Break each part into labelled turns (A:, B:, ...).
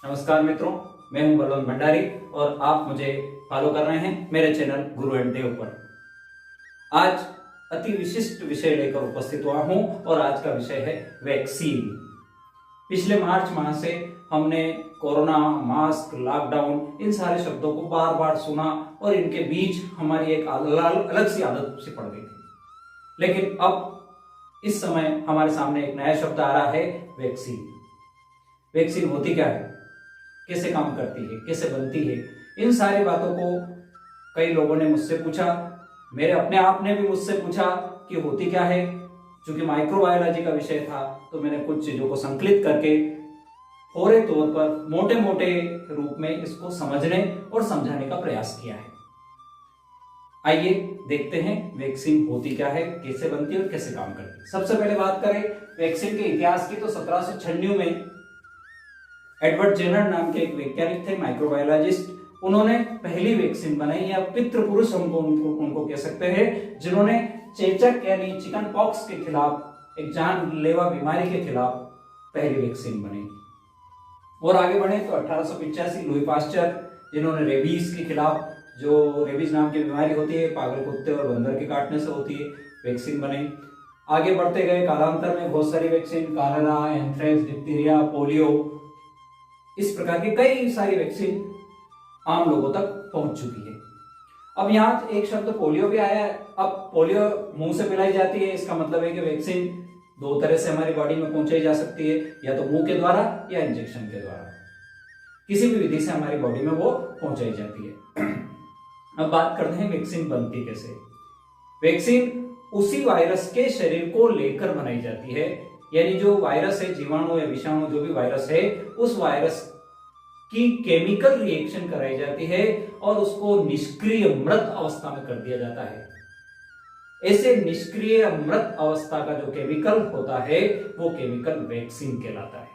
A: नमस्कार मित्रों, मैं हूं बलवंत भंडारी और आप मुझे फॉलो कर रहे हैं मेरे चैनल गुरु एंड देव पर। आज अति विशिष्ट विषय लेकर उपस्थित हुआ हूं और आज का विषय है वैक्सीन। पिछले मार्च माह से हमने कोरोना, मास्क, लॉकडाउन इन सारे शब्दों को बार बार सुना और इनके बीच हमारी एक अलग सी आदत सी पड़ गई थी। लेकिन अब इस समय हमारे सामने एक नया शब्द आ रहा है, वैक्सीन। वैक्सीन होती क्या है, कैसे काम करती है, कैसे बनती है, इन सारी बातों को कई लोगों ने मुझसे पूछा, मेरे अपने आप ने भी मुझसे पूछा कि होती क्या है। चूंकि माइक्रोबायोलॉजी का विषय था तो मैंने कुछ चीजों को संकलित करके पूरे तौर पर मोटे मोटे रूप में इसको समझने और समझाने का प्रयास किया है। आइए देखते हैं वैक्सीन होती क्या है, कैसे बनती है और कैसे काम करती है। सबसे पहले बात करें वैक्सीन के इतिहास की तो 1796 में एडवर्ड जेनर नाम के एक वैज्ञानिक थे, माइक्रोबायोलॉजिस्ट। उन्होंने पहली वैक्सीन बनाई, या पितृ पुरुष हमको उनको कह सकते हैं, जिन्होंने चेचक यानी चिकन पॉक्स के खिलाफ, एक जानलेवा बीमारी के खिलाफ पहली वैक्सीन बनाई। और आगे बढ़े तो 1885 लुई पास्चर, जिन्होंने रेबीज के खिलाफ, जो रेबीज नाम की बीमारी होती है, पागल कुत्ते और बंदर के काटने से होती है, वैक्सीन बनाई। आगे बढ़ते गए कालांतर में बहुत सारी vaccine, cholera, anthrax, diphtheria, polio, इस प्रकार की कई सारी वैक्सीन आम लोगों तक पहुंच चुकी है। अब यहाँ एक शब्द पोलियो भी आया है। अब पोलियो मुंह से पिलाई जाती है, इसका मतलब है कि वैक्सीन दो तरह से हमारी बॉडी में पहुंचाई जा सकती है, या तो मुंह के द्वारा या इंजेक्शन के द्वारा। किसी भी विधि से हमारी बॉडी में वो पहुंचाई जाती है। अब बात करते हैं वैक्सीन बनती कैसे। वैक्सीन उसी वायरस के शरीर को लेकर बनाई जाती है, यानी जो वायरस है, जीवाणु या विषाणु, जो भी वायरस है, उस वायरस की केमिकल रिएक्शन कराई जाती है और उसको निष्क्रिय मृत अवस्था में कर दिया जाता है। ऐसे निष्क्रिय मृत अवस्था का जो केमिकल होता है वो केमिकल वैक्सीन कहलाता है।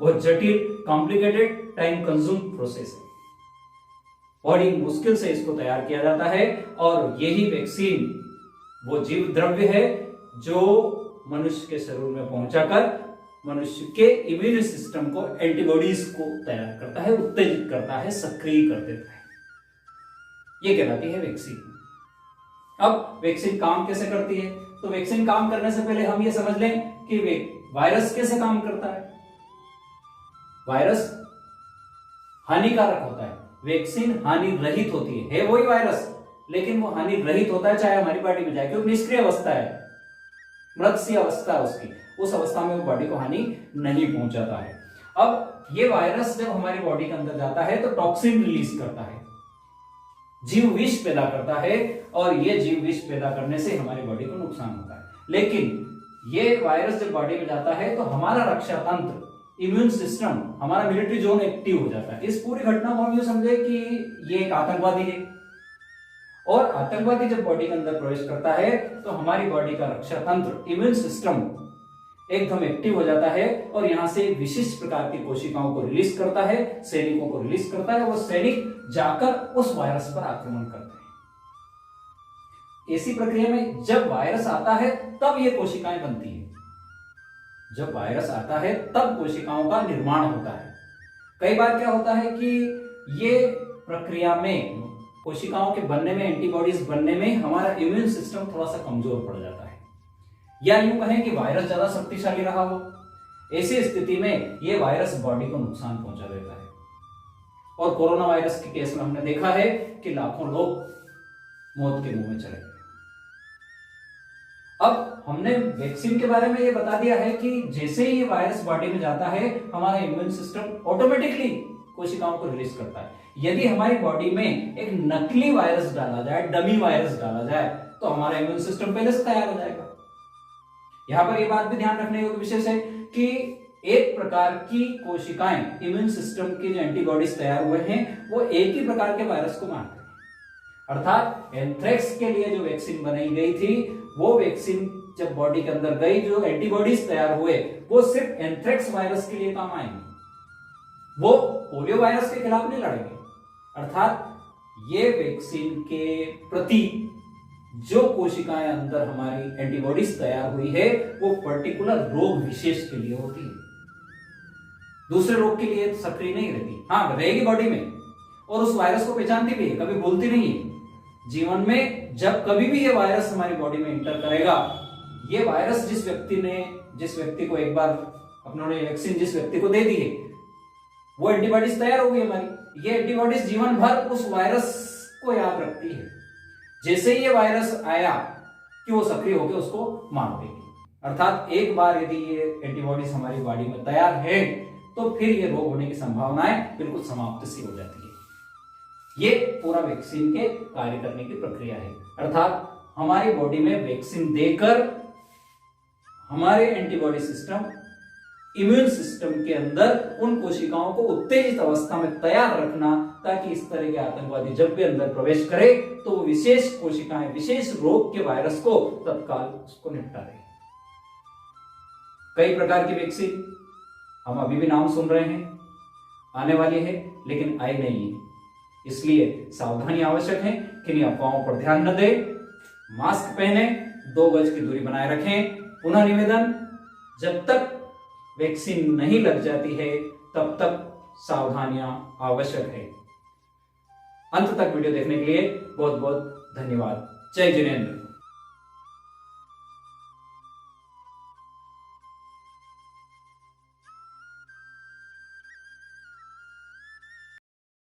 A: बहुत जटिल, कॉम्प्लिकेटेड, टाइम कंज्यूम प्रोसेस है। बड़ी मुश्किल से इसको तैयार किया जाता है और यही वैक्सीन वो जीव द्रव्य है जो मनुष्य के शरीर में पहुंचाकर मनुष्य के इम्यून सिस्टम को, एंटीबॉडीज को तैयार करता है, उत्तेजित करता है, सक्रिय कर देता है। ये कहलाती है वैक्सीन। अब वैक्सीन काम कैसे करती है, तो वैक्सीन काम करने से पहले हम ये समझ लें कि वायरस कैसे काम करता है। वायरस हानिकारक होता है, वैक्सीन हानि रहित होती है वही वायरस, लेकिन वो हानि रहित होता है चाहे हमारी बॉडी में जाए, क्योंकि निष्क्रिय अवस्था है, मृत सी अवस्था है उसकी, उस अवस्था में वो बॉडी को हानि नहीं पहुंचाता है। अब ये वायरस जब हमारी बॉडी के अंदर जाता है तो टॉक्सिन रिलीज करता है, जीव विष पैदा करता है, और ये जीव विष पैदा करने से हमारी बॉडी को नुकसान होता है। लेकिन ये वायरस जब बॉडी में जाता है तो हमारा रक्षा तंत्र, इम्यून सिस्टम, हमारा मिलिट्री जोन एक्टिव हो जाता है। इस पूरी घटना को हम ये समझे कि ये एक आतंकवादी है, और आतंकवादी जब बॉडी के अंदर प्रवेश करता है तो हमारी बॉडी का रक्षा तंत्र, इम्यून सिस्टम एकदम एक्टिव हो जाता है और यहां से विशिष्ट प्रकार की कोशिकाओं को रिलीज करता है, सैनिकों को रिलीज करता है। वो सैनिक जाकर उस वायरस पर आक्रमण करते हैं। ऐसी प्रक्रिया में जब वायरस आता है तब ये कोशिकाएं बनती है। जब वायरस आता है तब कोशिकाओं का निर्माण होता है। कई बार क्या होता है कि ये प्रक्रिया में, कोशिकाओं के बनने में, एंटीबॉडीज बनने में हमारा इम्यून सिस्टम थोड़ा सा कमजोर पड़ जाता है, या यूं कहें कि वायरस ज्यादा शक्तिशाली रहा हो। ऐसी स्थिति में यह वायरस बॉडी को नुकसान पहुंचा देता है। और कोरोना वायरस के केस में हमने देखा है कि लाखों लोग मौत के मुंह में चले गए। अब हमने वैक्सीन के बारे में यह बता दिया है कि जैसे ही ये वायरस बॉडी में जाता है हमारा इम्यून सिस्टम ऑटोमेटिकली कोशिकाओं को रिलीज करता है। यदि हमारी बॉडी में एक नकली वायरस डाला जाए, डमी वायरस डाला जाए, तो हमारा इम्यून सिस्टम पहले से तैयार हो जाएगा। यहां पर यह बात भी ध्यान रखने योग्य विशेष है कि एक प्रकार की कोशिकाएं, इम्यून सिस्टम के जो एंटीबॉडीज तैयार हुए हैं वो एक ही प्रकार के वायरस को मारते हैं। अर्थात एंथ्रेक्स के लिए जो वैक्सीन बनाई गई थी, वो वैक्सीन जब बॉडी के अंदर गई, जो एंटीबॉडीज तैयार हुए वो सिर्फ एंथ्रेक्स वायरस के लिए काम आएंगे, वो पोलियो वायरस के खिलाफ नहीं लड़ेंगे। अर्थात ये वैक्सीन के प्रति जो कोशिकाएं अंदर हमारी एंटीबॉडीज तैयार हुई है वो पर्टिकुलर रोग विशेष के लिए होती है। दूसरे रोग के लिए सक्रिय नहीं रहती, हाँ रहेगी बॉडी में और उस वायरस को पहचानती भी है, कभी बोलती नहीं है। जीवन में जब कभी भी ये वायरस हमारी बॉडी में इंटर करेगा, ये वायरस जिस व्यक्ति को एक बार अपने वैक्सीन जिस व्यक्ति को दे दी है, वो एंटीबॉडीज तैयार हो गई हमारी। ये एंटीबॉडीज जीवन भर उस वायरस को याद रखती है। जैसे ही ये वायरस आया कि वो सक्रिय होकर उसको मार देगी। अर्थात एक बार यदि ये एंटीबॉडीज हमारी बॉडी में तैयार है तो फिर ये रोग होने की संभावनाएं बिल्कुल समाप्त सी हो जाती है। ये पूरा वैक्सीन के कार्य करने की प्रक्रिया है। अर्थात हमारी बॉडी में वैक्सीन देकर हमारे एंटीबॉडी सिस्टम, इम्यून सिस्टम के अंदर उन कोशिकाओं को उत्तेजित अवस्था में तैयार रखना, ताकि इस तरह के आतंकवादी जब भी अंदर प्रवेश करे तो वो विशेष कोशिकाएं, विशेष रोग के वायरस को तत्काल उसको निपटा दे। कई प्रकार की वैक्सीन हम अभी भी नाम सुन रहे हैं, आने वाली है लेकिन आई नहीं है। इसलिए सावधानी आवश्यक है। किन्हीं अफवाहों पर ध्यान न दें, मास्क पहने, 2 गज की दूरी बनाए रखें। पुनः निवेदन, जब तक वैक्सीन नहीं लग जाती है तब तक सावधानियां आवश्यक है। अंत तक वीडियो देखने के लिए बहुत बहुत धन्यवाद। जय जिनेंद्र।